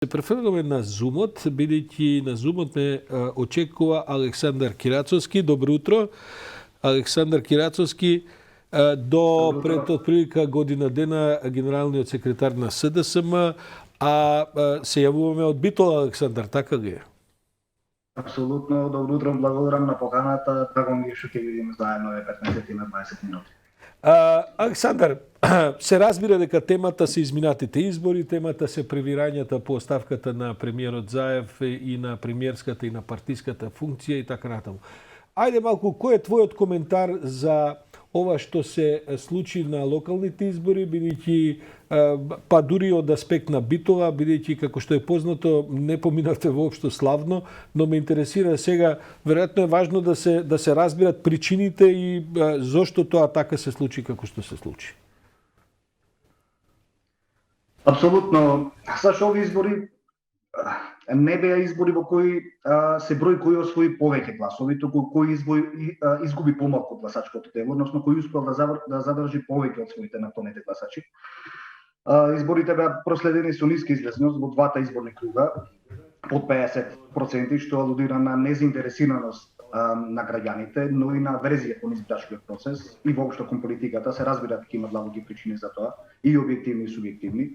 Се префрламе на Зумот, бидејќи на Зумот ме очекува Александар Кирацовски. Добро утро. Александар Кирацовски, до пред отприлика година дена генералниот секретар на СДСМ, се јавуваме од Битола, Александар, така ли е? Апсолутно, добро утро, благодарам на поканата, трагом ги што ќе видиме заедно 15 на 20 минути. Александар, се разбира дека темата се изминатите избори, темата се превирањата по оставката на премиерот Заев и на премиерската и на партиската функција и така натаму. Ајде малку, кој е твојот коментар за ова што се случи на локалните избори, бидејќи па дури од аспект на Битола, бидејќи како што е познато не поминавте воопшто славно, но ме интересира сега, веројатно е важно да се разбират причините и зошто тоа така се случи како што се случи. Апсолутно, сашто овие избори не беа избори во кои се број кој освои повеќе гласови, туку кој изгуби помалку гласачкото тело, односно кој успел да задржи повеќе од своите наклонети гласачи. Изборите беа проследени со ниска излезност во двата изборни круга, под 50%, што алудира на незаинтересираност на граѓаните, но и на верзија кон избирачкиот процес и воопшто кон политиката. Се разбира дека има длабоки причини за тоа, и објективни и субјективни.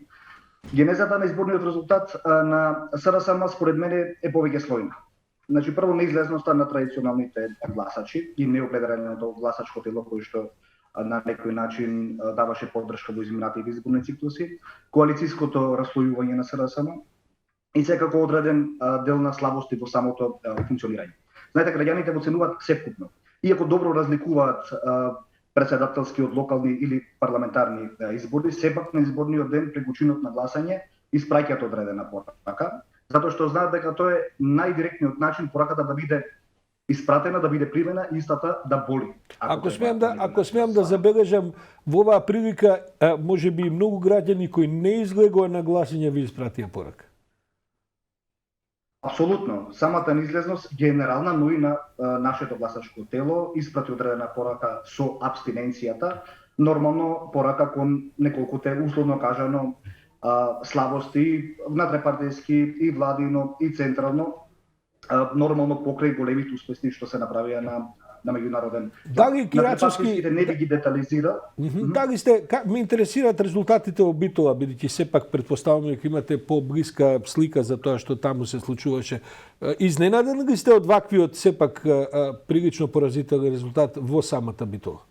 Генезата на изборниот резултат на СДСМ според мене е повеќе слојна. Значи, прво неизлезноста на традиционалните гласачи и неопределеното гласачко тело кој што на некој начин даваше поддршка во изминатите изборни циклуси, коалицијското раслојување на СДСМ и секако одреден дел на слабости во самото функционирање. Знаете, граѓаните го ценуваат сепкупно. Иако добро разликуваат председателски од локални или парламентарни избори, сепак на изборниот ден преку чинот на гласање испраќаат одредена порака, затоа што знаат дека тоа е најдиректниот начин пораката да биде испратена, да биде примена и истата да боли. Ако смеам да забележам, во оваа прилика можеби многу граѓани кои не излегоа на гласање ви испратија порака. Апсолутно, самата неизлезност генерална, но и на нашето гласачко тело испрати одредена порака со абстиненцијата, нормално порака кон неколкуте, условно кажано, слабости внатре-партијски и владино и централно, нормално покрај големите успеси што се направија на меѓународен. Дали Кирацовски не би ги детализирал. Дали ме интересираат резултатите во Битола, бидејќи сепак претпоставувам дека имате поблиска слика за тоа што таму се случуваше. Изненадени ли сте од ваквиот сепак прилично поразителен резултат во самата Битола?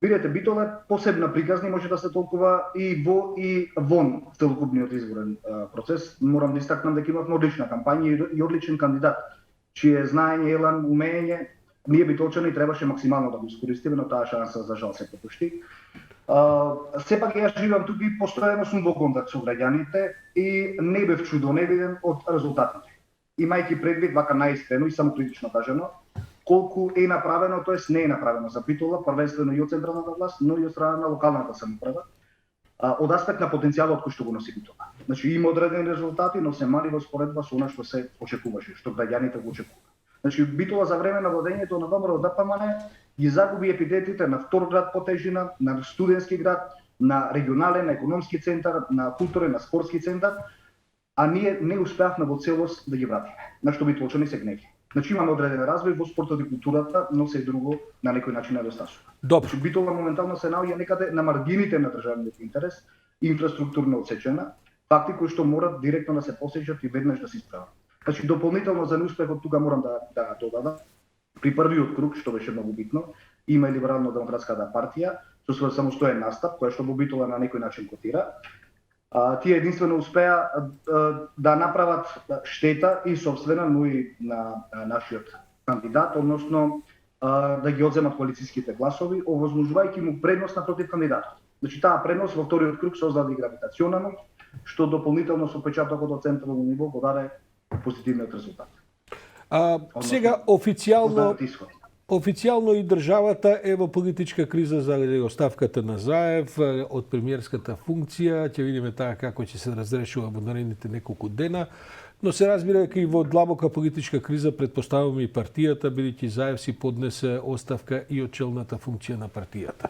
Видете, Битола е посебна приказна и може да се толкува и во и вон целокупниот изборен процес. Морам да истакнам дека имавме одлична кампања и одличен кандидат, чие знаење, елан, умење ние битолчани требаше максимално да го искористиме, но таа шанса за жал се пропушти. Сепак јас живеам тука и постојано сум во контакт со граѓаните и не бев чудоневиден од резултатите. Имајќи предвид вака најистрено и самокритично кажано, колку е направено, тоест не е направено за Битола, првенствено и од централната власт, но и од страна на локалната самоуправа, од аспект на потенцијалот кој што го носи Битола. Значи има одредени резултати, но се мали во споредба со она што се очекуваше, што граѓаните го очекуваат. Значи Битола за време на владењето на ВМРО ДПМН ги загуби епитетите на втор град по тежина, на студентски град, на регионален, на економски центар, на културен, на спортски центар, а ние не успеавме во целост да ги вратиме. На што битолчани се гневи. Значи имаме одреден развој во спортот и културата, но се друго на некој начин недостаточно. Добро. Битола моментално се наоѓа некаде на маргините на државниот интерес, инфраструктурно отсечена, факти кои што морат директно да се посечат и веднаш да се исправат. Значи дополнително за неуспехот тука морам да додадам. При првиот круг, што беше многу битно, има и Либерално-демократската партија со свој самостоен настап, која што во Битола на некој начин котира. Тие единствено успеа да направат штета и собствена, но и на нашиот кандидат, односно да ги одземат коалицијските гласови, овозможувајќи му предност напротив кандидатот. Значи таа предност во вториот круг создаде гравитационално, што дополнително со печатокот од централно ниво го даде позитивниот резултат. Сега официјално и државата е во политичка криза заради оставката на Заев од премиерската функција. Ќе видиме таа како ќе се разрешува во наредните неколку дена, но се разбира дека и во длабока политичка криза претпоставуваме и партијата, бидејќи Заев си поднесе оставка и од челната функција на партијата.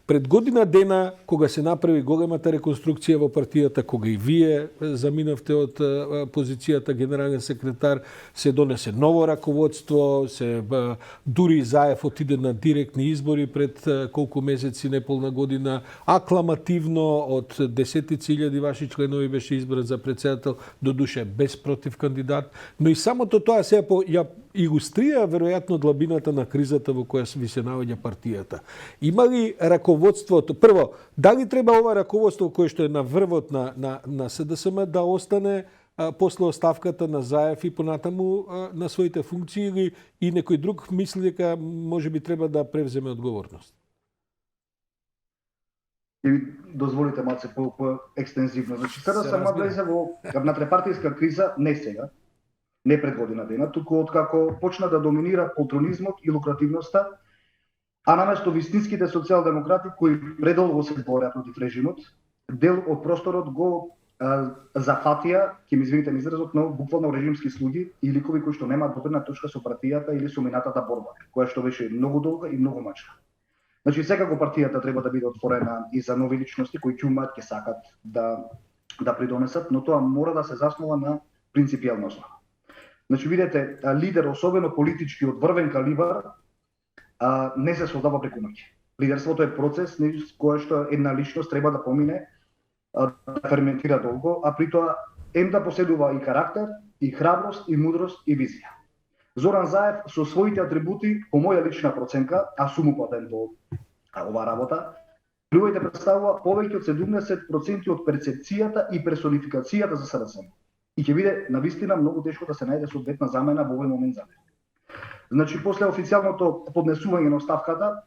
Пред година дена, кога се направи големата реконструкција во партијата, кога и вие заминавте од позицијата генерален секретар, се донесе ново раководство, дури Заев отиде на директни избори пред колку месеци, неполна година, акламативно од десетици илјади ваши членови беше избран за председател, до душе без против кандидат, но и самото тоа се ја илустрира веројатно длабината на кризата во која ви се наоѓа партијата. Има ли раководството, прво, дали треба ова раководство кое што е на врвот на СДСМ да остане после оставката на Заев и понатаму на своите функции, или и некој друг мисли дека можеби треба да превземе одговорност? И дозволите малце по-екстензивно. Значи, СДСМ влезе во надтрепартијска криза не сега, не пред година дена, туку откако почна да доминира полтронизмот и лукративноста, а наместо вистинските социјалдемократи кои предолго се борат против режимот, дел од просторот го зафатија, ќе ми извините изразот, но буквално режимски слуги и ликови кои што немаат доdirна точка со партијата или со минатата борба, која што беше многу долга и многу мачка. Значи, секако партијата треба да биде отворена и за нови личности кои ќе умеат, ќе сакат да придонесат, но тоа мора да се заснова на принципијална основа. Значи, видете, лидер, особено политички од врвен калибар, не се создава преку ноќ. Лидерството е процес кој што една личност треба да помине, да ферментира долго, а при тоа да поседува и карактер, и храброст, и мудрост, и визија. Зоран Заев со своите атрибути, по моја лична проценка, а сум упатен во оваа работа, луѓето представува повеќе од 70% од перцепцијата и персонификацијата за СДСМ. И ќе биде навистина многу тешко да се најде соодветна замена во овој момент за него. Значи, после официјалното поднесување на оставката,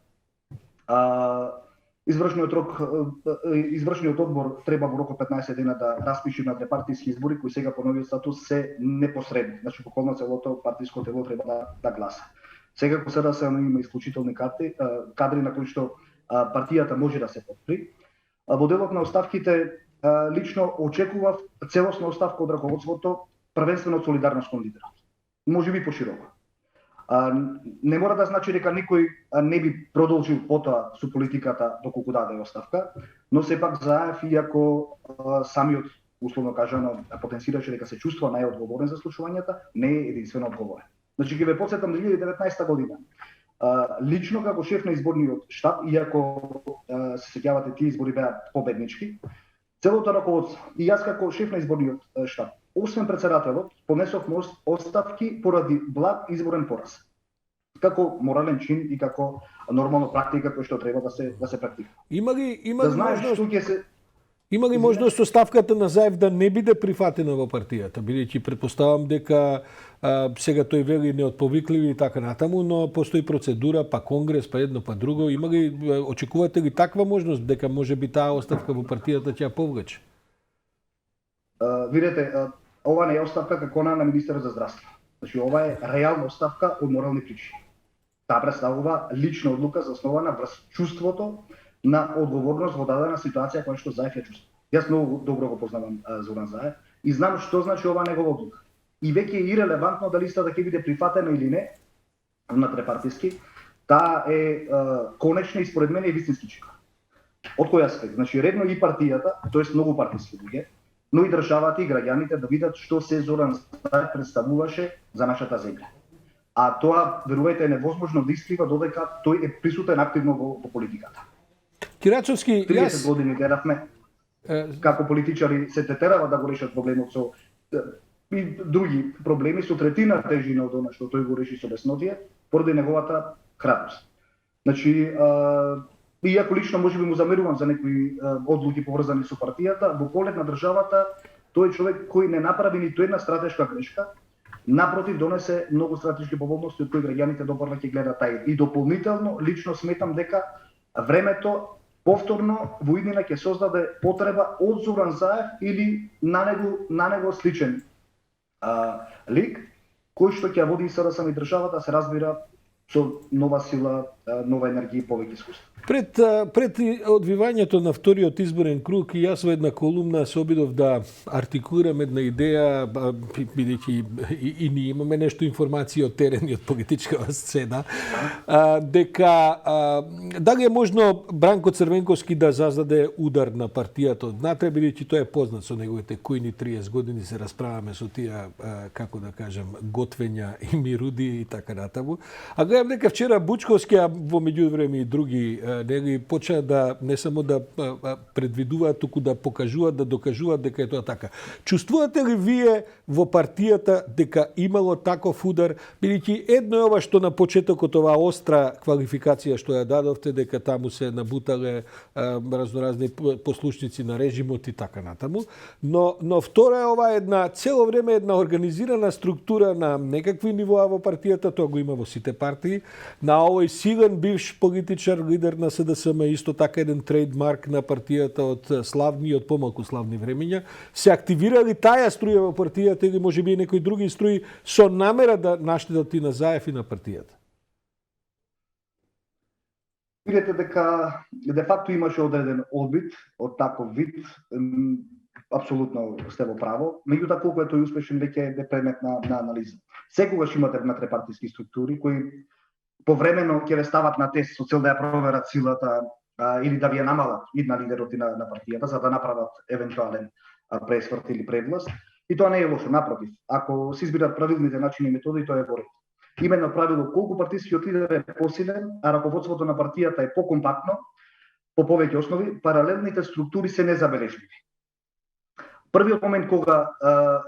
извршниот одбор треба во рок од 15 дена да распише надтрепартијски избори кои сега по новиот статус се непосредни. Значи, буквално целото партиско тело треба да гласа. Сега по СДСМ има исклучителни кадри на кои што партијата може да се подпри. Во делот на оставките лично очекував целосна оставка од раководството, првенствено од солидарност кон лидерот. Може би пошироко. Не мора да значи дека никој не би продолжил потоа со политиката доколку даде оставка, но сепак Заев, иако самиот, условно кажано, потенцираше дека се чувства најодговорен за случувањата, не е единствено одговорен. Значи, ќе ве потсетам 2019 година. Лично како шеф на изборниот штаб, иако се сеќавате тие избори беа победнички, целото раководство и јас како шеф на изборниот штаб, освен председателот, понесовме оставки поради благ изборен пораз. Како морален чин и како нормална практика која што треба да се практика. Има ли да можност оставката на Заев да не биде прифатена во партијата, бидејќи претпоставам дека сега тој вели неотповикливи и така натаму, но постои процедура, па конгрес, па едно, па друго. Има ли, очекувате ли таква можност дека може би таа оставка во партијата ќе ја повлече? Видете, ова не е оставка како на министерот за здравство. Значи, ова е реална оставка од морални причини. Таа представува лична одлука заснована врз чувството на одговорност во дадена ситуација која што Заев ја чувствува. Јас многу добро го познавам Зоран Заев и знам што значи ова негова одлука. И веќе е ирелевантно дали листата ќе биде прифатена или не, надтрепартиски, таа е конечна и според мене е вистински чин. Од кој аспект? Значи, редно и партијата, тоест многу партиски луѓе, но и државата и граѓаните да видат што се Зоран Заев представуваше за нашата земја. А тоа, верувајте, е невозможно да искрива додека тој е присутен активно во политиката. Кирачовски, 30 години гледавме како политичари се тетерава да го решат проблемот со и други проблеми со третина тежина од она што тој го реши со леснотија, поради неговата храброст. Значи, иако лично можеби му замерувам за некои одлуки поврзани со партијата, во полет на државата тој е човек кој не направи ниту една стратешка грешка, напротив донесе многу стратешки поволности од кои граѓаните допрва ќе гледаат тај. И дополнително лично сметам дека времето повторно во иднина ќе создаде потреба од Зоран Заев или на него сличен лик, кој што ќе води СДСМ и државата, се разбира, со нова сила, нова енергија и повеќе искуство. Пред одвивањето на вториот изборен круг, и јас во една колумна се обидов да артикулирам една идеја, бидејќи и ние имаме нешто информации од терен и од политичкава сцена, дека дали е можно Бранко Црвенковски да заздаде удар на партијата однатре, бидејќи тој е познат со неговите кујни 30 години, се расправаме со тие, како да кажем, готвења и мируди и така натаму. А гледам дека вчера Бучковски, а во меѓувреме и други нели почна да не само да предвидуваат, туку да покажуваат, да докажуваат дека е тоа така. Чувствувате ли вие во партијата дека имало таков удар, бидејќи едно е ова што на почетокот оваа остра квалификација што ја дадовте, дека таму се набутале разноразни послушници на режимот и така натаму, но втора е ова една цело време една организирана структура на некакви нивоа во партијата, тоа го има во сите партии, на овој силен бивш политичар, лидер на СДСМ, исто така еден трейдмарк на партијата од славни и од помалку славни времења, се активирали таа струја во партијата или можеби и некои други струи со намера да наштедат и на Заев и на партијата? Видете дека де факто имаше одреден одбит од таков вид, апсолутно сте во право, меѓутоа колку е тој успешен веќе е предмет на анализа. Секогаш имате внатре-партиски структури кои повремено ќе ве стават на тест со цел да ја проверат силата или да ви ја намалат и на лидерот и на партијата за да направат евентуален пресврт или превласт. И тоа не е лошо, напротив. Ако се избират правилните начини и методи, тоа е во ред. Именно правило, колку партискиот лидер е посилен, а раководството на партијата е покомпактно, по повеќе основи, паралелните структури се незабележливи. Првиот момент кога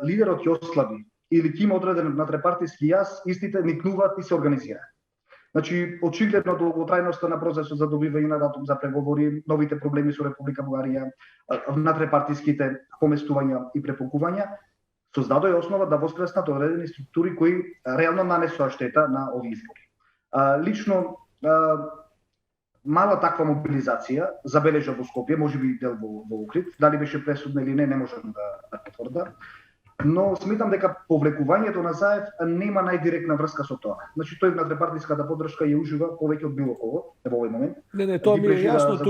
лидерот ќе ослаби или ќе има одреден внатрепартиски јас, истите никнуваат и се организираат. Значи, очигледно долготрајноста на процесот за добивање на датум за преговори, новите проблеми со Република Бугарија, внатрепартиските поместувања и препукувања, создадоа основа да воскреснат одредени структури кои реално нанесоа штета на овие избори. Лично, мала таква мобилизација забележа во Скопје, можеби и дел во Охрид, дали беше пресудна или не можам да потврдам. Но сметам дека повлекувањето на Заев нема најдиректна врска со тоа. Значи тој внатрепартиската поддршка ја ужива повеќе од било кого во овој момент. Не, тоа ми е јасно,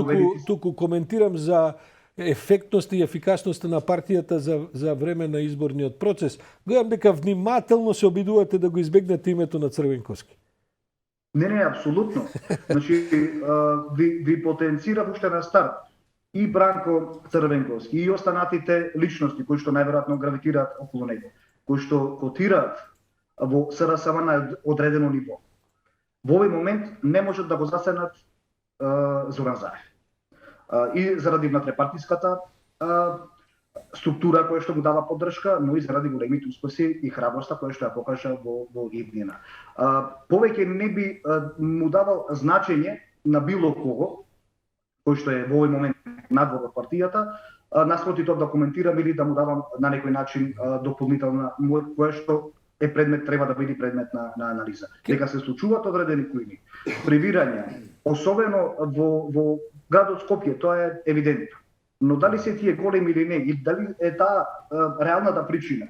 туку коментирам за ефектност и ефикасноста на партијата за време на изборниот процес. Гледам дека внимателно се обидувате да го избегнете името на Црвенковски. Не, апсолутно. Значи, ви потенцира уште на старт и Бранко Црвенковски и останатите личности кои што најверојатно гравитираат околу него, кои што котираат во СРСМ на одредено ниво. Во овој момент не можат да го засенат Зоран Заев. И заради внатрепартиската структура која што му дава поддршка, но и заради големите успеси и храброста која што ја покажа во иднина. Повеќе не би му давал значење на било кого кој што е во овој момент надвор од партијата, наспроти тоа да коментирам или да му давам на некој начин дополнителна која што е предмет, треба да биде предмет на анализа. Дека се случуваат одредени кујни превирања, особено во градот Скопје, тоа е евидентно. Но дали се тие големи или не, и дали е таа реалната причина,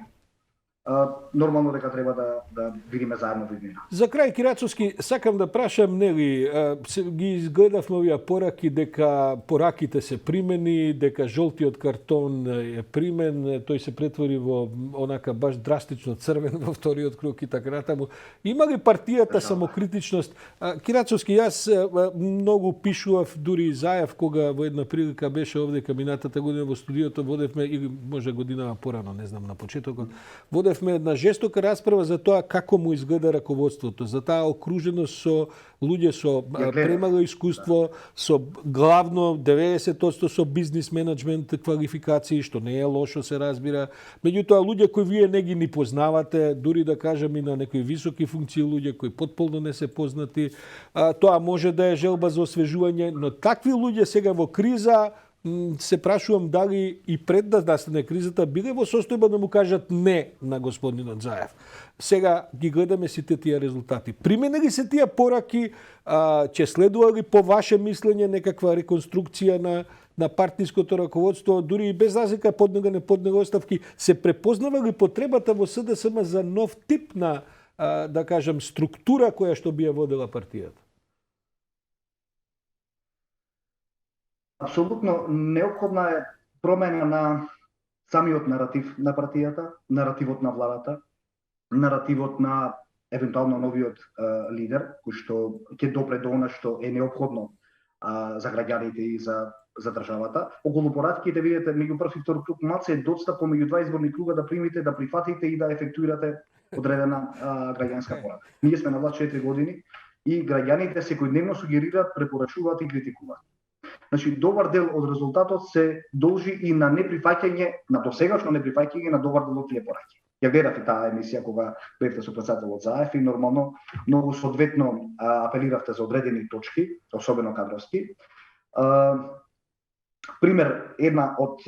нормално дека треба да видиме заедно во иднина. За крај, Кирацовски, сакам да прашам, нели, ги изгледавме овие пораки дека пораките се примени, дека жолтиот картон е примен, тој се претвори во онака баш драстично црвен во вториот круг и така натаму. Има ли партијата самокритичност? Кирацовски, јас многу пишував, дури и Заев, кога во една прилика беше овде минатата година во студиото, водевме, или може година порано, не знам, на почетокот, водевме една жестока расправа за тоа како му изгледа раководството, за таа окруженост со луѓе со премало искуство, со главно 90% со бизнис менеджмент квалификации, што не е лошо, се разбира. Меѓутоа, луѓе кои вие не ги ни познавате, дури да кажем и на некои високи функции луѓе кои потполно не се познати, тоа може да е желба за освежување, но такви луѓе сега во криза се прашувам дали и пред да настане кризата биле во состојба да му кажат не на господинот Заев. Сега ги гледаме сите тие резултати. Примене ли се тие пораки, ќе следува ли по ваше мислење некаква реконструкција на партиското раководство, дури и без разлика поднега не поднега оставки, се препознава ли потребата во СДСМ за нов тип на да кажем, структура која што би ја водела партијата? Апсолутно неопходна е промена на самиот наратив на партијата, наративот на владата, наративот на евентуално новиот лидер, кој што ќе допре до она што е неопходно за граѓаните и за државата. Околу поратките, видите, меѓу прв и втор круг малце е доста помеѓу два изборни круга да примите, да прифатите и да ефектуирате одредена граѓанска поратка. Ние сме на власт 4 години и граѓаните секојдневно сугерираат, препорачуваат и критикуваат. Значи, добар дел од резултатот се должи и на неприфаќање, на досегашно неприфаќање на добар дел од тие пораки. Ја гледав и таа емисија кога бевте со председателот Заев и нормално многу соодветно апелиравте за одредени точки, особено кадровски. Пример, една од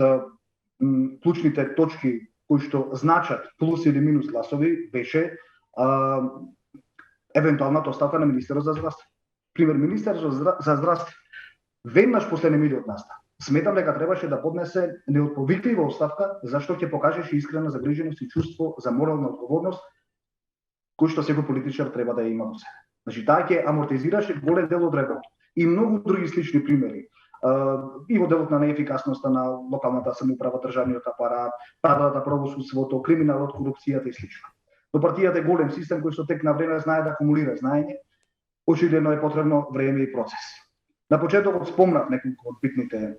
клучните точки кои што значат плюс или минус гласови беше евентуалната оставка на министерот за здравство. Пример, министер за здравство веднаш после немилиот настан сметам дека требаше да поднесе неотповиклива оставка, зашто ќе покажеше искрена загриженост и чувство за морална одговорност кој што секој политичар треба да ја има во себе. Значи, таа ќе амортизираше голем дел од работа. И многу други слични примери. И во делот на неефикасноста на локалната самоуправа, државниот апарат, падата на правосудството, криминалот, корупцијата и слично. Но партијата е голем систем кој што тек на време знае да акумулира знаење, очигледно е потребно време и процес. На почетокот спомнав неколку од битните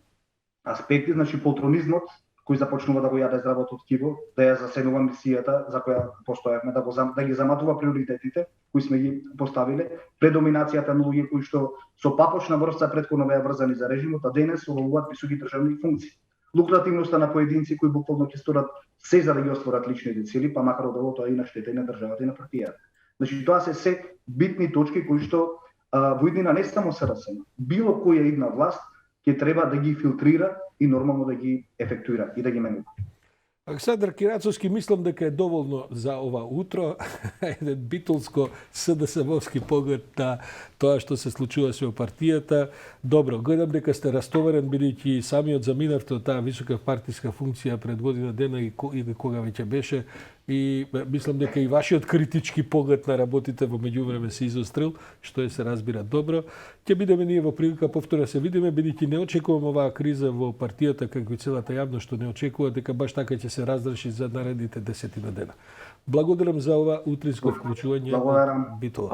аспекти, значи полтронизмот кој започнува да го јаде здравото ткиво, да ја заседнува мисијата за која постојавме, да ги заматува приоритетите кои сме ги поставиле, предоминацијата на луѓе кои што со папочна врска претходно беа врзани за режимот, а денес обавуваат високи државни функции. Лукративноста на поединци кои буквално ќе сторат се за да ги остварат личните цели, па макар од тоа и на штета и на државата и на партијата. Значи, тоа се битни точки кои што во иднина не само се расема. Било која идна власт ќе треба да ги филтрира и нормално да ги ефектуира и да ги менува. Александар Кирацовски, мислам дека е доволно за ова утро. Еден битолско СДС-овски поглед на тоа што се случува со партијата. Добро, гледам дека сте растоварен, бидејќи самиот заминавте од таа висока партиска функција пред година дена и кога веќе беше. И мислам дека и вашиот критички поглед на работите во меѓувреме се изострил, што се разбира добро. Ќе бидеме ние во прилика повторно се видиме, бидејќи не очекувам оваа криза во партијата, како и целата јавност што не очекува, дека баш така ќе се разреши за наредните 10 дена. Благодарам за ова утринско вклучување. Благодарам. Битола.